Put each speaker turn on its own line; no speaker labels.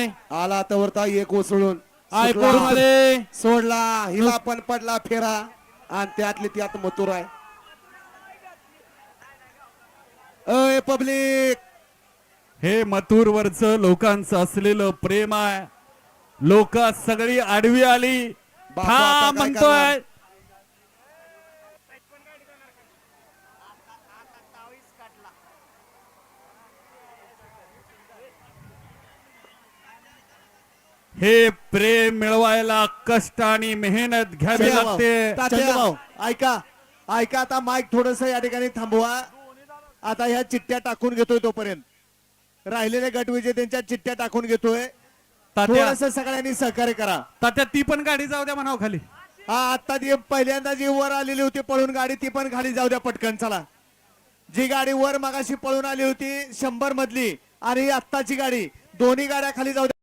नाही
आला तवरता एक उसळून
ऐकून मध्ये
सोडला, हिला पण पडला फेरा आणि त्यातली त्यात मथुर आहे. अय पब्लिक,
हे मथुर वरच लोकांचं असलेलं प्रेम आहे. लोक सगळी आडवी आली.
बापू आता
हा
काय
म्हणतोय हे प्रेम मिळवायला कष्ट आणि मेहनत घ्यावी लागते.
चंद्रभाऊ ऐका ऐका, आता माईक थोडस या ठिकाणी थांबवा. आता ह्या चिठ्ठ्या टाकून घेतोय, तोपर्यंत राहिलेल्या गट विजेत्यांच्या चिठ्ठ्या टाकून घेतोय.
तात्या
थोडस सगळ्यांनी सहकार्य करा.
तात्या ती पण गाडी जाऊ द्या म्हणाव खाली.
हा आता जी पहिल्यांदा जी वर आलेली होती पळून गाडी, ती पण खाली जाऊ द्या पटकन. चला, जी गाडी वर मगाशी पळून आली होती 100 मधली आणि आत्ताची गाडी, दोन्ही गाड्या खाली जाऊ द्या.